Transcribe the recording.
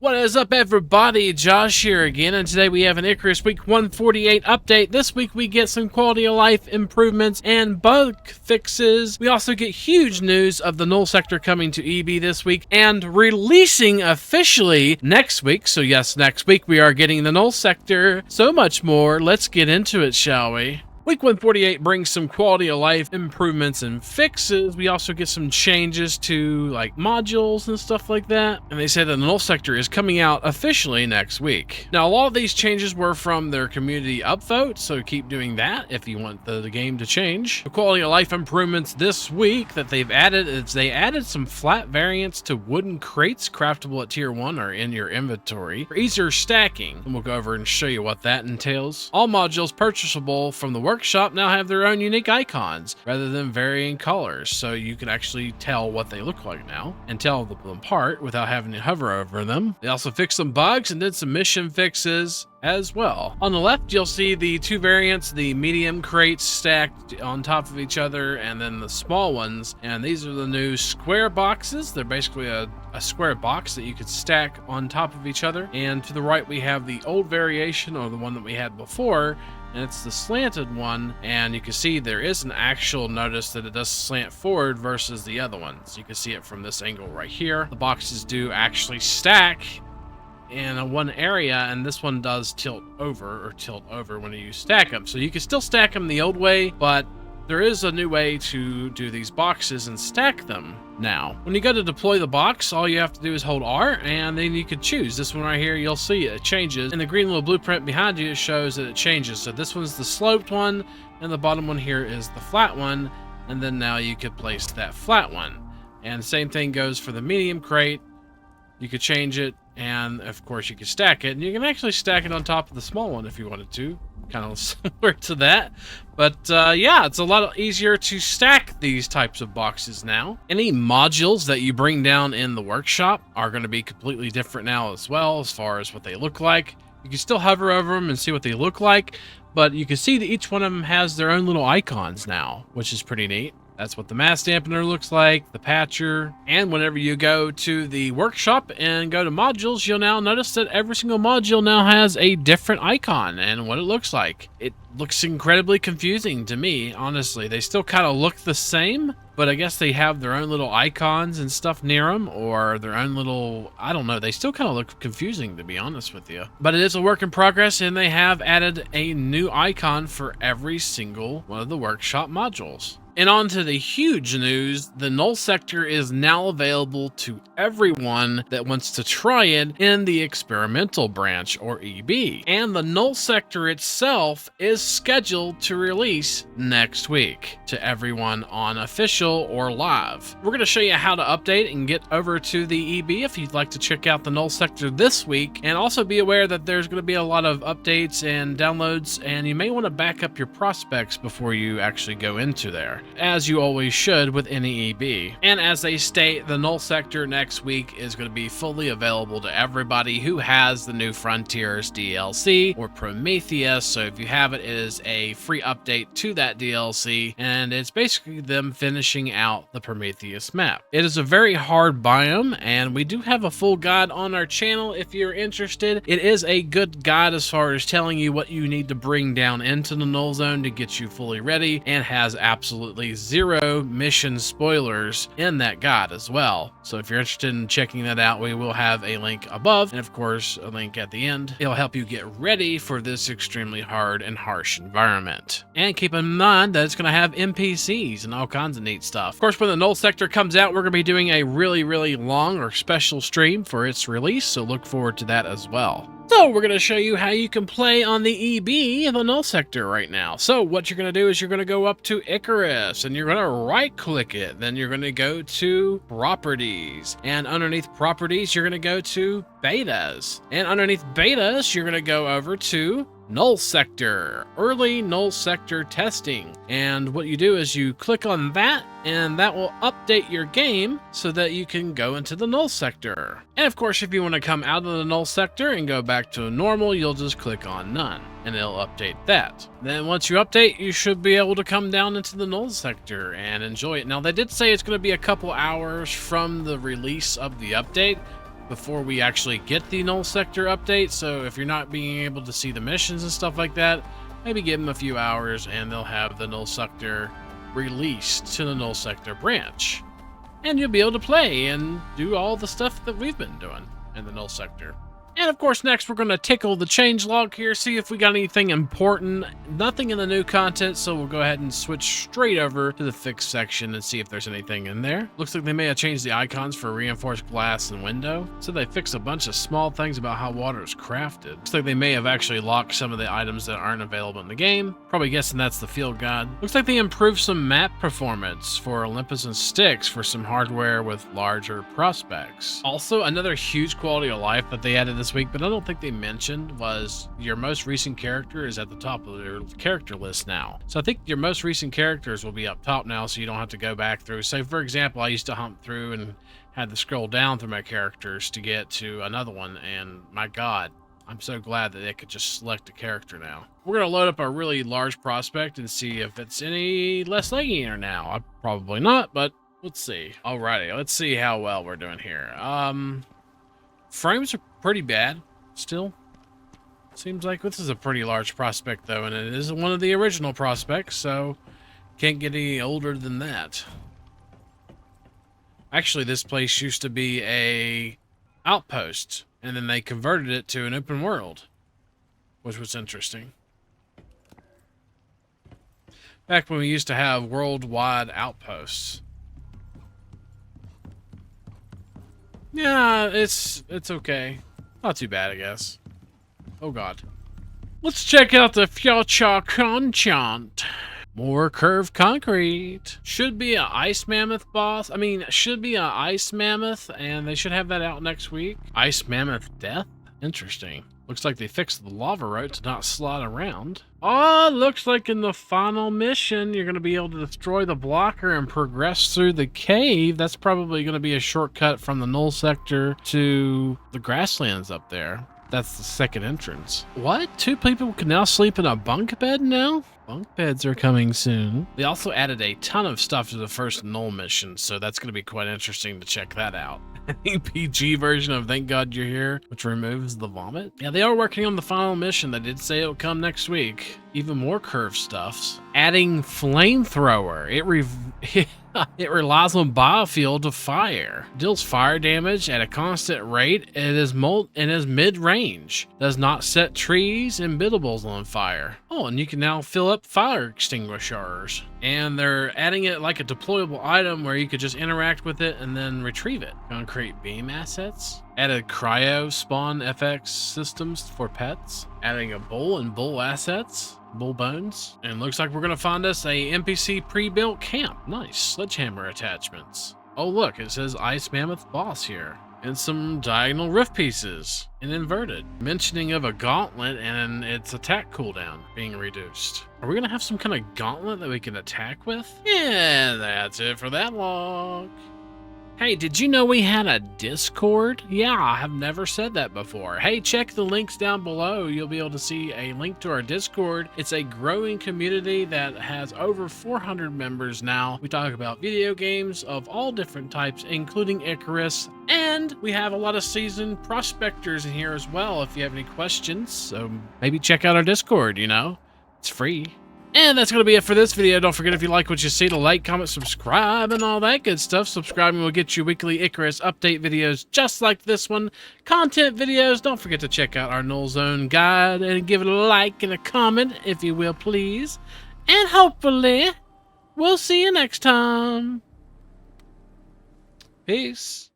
What is up, everybody? Josh here again, and today we have an Icarus Week 148 update. This week we get some quality of life improvements and bug fixes. We also get huge news of the Null sector coming to EB this week and releasing officially next week. So yes, next week we are getting the Null sector. So much more. Let's get into it, shall we? Week 148 brings some quality of life improvements and fixes. We also get some changes to like modules and stuff like that. And they say that the Null sector is coming out officially next week. Now, a lot of these changes were from their community upvote, so keep doing that if you want the game to change. The quality of life improvements this week that they've added is they added some flat variants to wooden crates craftable at tier 1 or in your inventory for easier stacking. And we'll go over and show you what that entails. All modules purchasable from the workshop now have their own unique icons rather than varying colors, so you can actually tell what they look like now and tell them apart without having to hover over them. They also fixed some bugs and did some mission fixes as well. On the left, you'll see the two variants, the medium crates stacked on top of each other, and then the small ones. And these are the new square boxes. They're basically a square box that you could stack on top of each other. And to the right, we have the old variation, or the one that we had before, and it's the slanted one. And you can see there is an actual notice that it does slant forward versus the other ones. You can see it from this angle right here. The boxes do actually stack in one area, and this one does tilt over when you stack them. So you can still stack them the old way, but there is a new way to do these boxes and stack them now. When you go to deploy the box, all you have to do is hold R, and then you can choose. This one right here, you'll see it changes. And the green little blueprint behind you shows that it changes. So this one's the sloped one, and the bottom one here is the flat one. And then now you could place that flat one. And the same thing goes for the medium crate. You could change it, and of course you can stack it, and you can actually stack it on top of the small one if you wanted to. Kind of similar to that, but yeah, it's a lot easier to stack these types of boxes now. Any modules that you bring down in the workshop are going to be completely different now as well, as far as what they look like. You can still hover over them and see what they look like, but you can see that each one of them has their own little icons now, which is pretty neat. That's what the mass dampener looks like, the patcher, and whenever you go to the workshop and go to modules, you'll now notice that every single module now has a different icon and what it looks like. It looks incredibly confusing to me, honestly. They still kind of look the same, but I guess they have their own little icons and stuff near them, or their own little, I don't know, they still kind of look confusing, to be honest with you. But it is a work in progress, and they have added a new icon for every single one of the workshop modules. And on to the huge news, the Null sector is now available to everyone that wants to try it in the experimental branch, or EB. And the Null sector itself is scheduled to release next week to everyone on official or live. We're going to show you how to update and get over to the EB if you'd like to check out the Null sector this week. And also be aware that there's going to be a lot of updates and downloads, and you may want to back up your prospects before you actually go into there, as you always should with any EB. And as they state, the Null sector next week is going to be fully available to everybody who has the New Frontiers DLC or Prometheus. So if you have it, it is a free update to that DLC, and it's basically them finishing out the Prometheus map. It is a very hard biome, and we do have a full guide on our channel if you're interested. It is a good guide as far as telling you what you need to bring down into the Null Zone to get you fully ready, and has absolutely zero mission spoilers in that guide as well. So if you're interested in checking that out, we will have a link above, and of course a link at the end. It'll help you get ready for this extremely hard and harsh environment. And keep in mind that it's going to have NPCs and all kinds of neat stuff. Of course, when the Null sector comes out, we're going to be doing a really long or special stream for its release, so look forward to that as well. So we're going to show you how you can play on the EB of the Null sector right now. So what you're going to do is you're going to go up to Icarus, and you're going to right click it. Then you're going to go to properties, and underneath properties, you're going to go to betas, and underneath betas, you're going to go over to Null sector, early Null sector testing. And what you do is you click on that, and that will update your game so that you can go into the Null sector. And of course, if you want to come out of the Null sector and go back to normal, you'll just click on none, and it'll update that. Then once you update, you should be able to come down into the Null sector and enjoy it. Now, they did say it's going to be a couple hours from the release of the update, before we actually get the Null Sector update. So if you're not being able to see the missions and stuff like that, maybe give them a few hours and they'll have the Null Sector released to the Null Sector branch. And you'll be able to play and do all the stuff that we've been doing in the Null Sector. And of course, next we're going to tickle the changelog here, see if we got anything important. Nothing in the new content, so we'll go ahead and switch straight over to the fixed section and see if there's anything in there. Looks like they may have changed the icons for reinforced glass and window. So they fixed a bunch of small things about how water is crafted. Looks like they may have actually locked some of the items that aren't available in the game. Probably guessing that's the field guide. Looks like they improved some map performance for Olympus and Styx for some hardware with larger prospects. Also, another huge quality of life that they added this week, but I don't think they mentioned, was your most recent character is at the top of your character list now. So I think your most recent characters will be up top now, so you don't have to go back through. Say, for example, I used to hump through and had to scroll down through my characters to get to another one, and my God, I'm so glad that they could just select a character now. We're going to load up a really large prospect and see if it's any less laggy now. Probably not, but let's see. Alrighty, let's see how well we're doing here. Frames are pretty bad still. Seems like this is a pretty large prospect though, and it is one of the original prospects, so can't get any older than that. Actually, this place used to be a outpost, and then they converted it to an open world, which was interesting. Back when we used to have worldwide outposts. Yeah, it's okay. Not too bad, I guess. Oh God. Let's check out the future content. More curved concrete. Should be an ice mammoth boss. Should be an ice mammoth, and they should have that out next week. Ice mammoth death? Interesting. Looks like they fixed the lava road to not slide around. Oh, looks like in the final mission, you're going to be able to destroy the blocker and progress through the cave. That's probably going to be a shortcut from the Null Sector to the grasslands up there. That's the second entrance. What? 2 people can now sleep in a bunk bed now? Bunk beds are coming soon. They also added a ton of stuff to the first Null mission, so that's going to be quite interesting to check that out. PG version of Thank God You're Here, which removes the vomit. Yeah, they are working on the final mission. They did say it'll come next week. Even more curved stuffs. Adding flamethrower. It relies on biofuel to fire. Deals fire damage at a constant rate. It is mid-range. Does not set trees and buildables on fire. Oh, and you can now fill up fire extinguishers. And they're adding it like a deployable item where you could just interact with it and then retrieve it. Concrete beam assets. Added cryo spawn FX systems for pets. Adding a bull and bull assets. Bull bones. And looks like we're going to find us a NPC pre-built camp. Nice. Sledgehammer attachments. Oh look, it says Ice Mammoth Boss here. And some diagonal rift pieces. And inverted. Mentioning of a gauntlet and its attack cooldown being reduced. Are we going to have some kind of gauntlet that we can attack with? Yeah, that's it for that log. Hey, did you know we had a Discord? Yeah, I have never said that before. Hey, check the links down below. You'll be able to see a link to our Discord. It's a growing community that has over 400 members now. We talk about video games of all different types, including Icarus. And we have a lot of seasoned prospectors in here as well if you have any questions. So maybe check out our Discord, It's free. And that's going to be it for this video. Don't forget, if you like what you see, to like, comment, subscribe, and all that good stuff. Subscribing will get you weekly Icarus update videos just like this one. Content videos. Don't forget to check out our Null Zone guide and give it a like and a comment, if you will, please. And hopefully, we'll see you next time. Peace.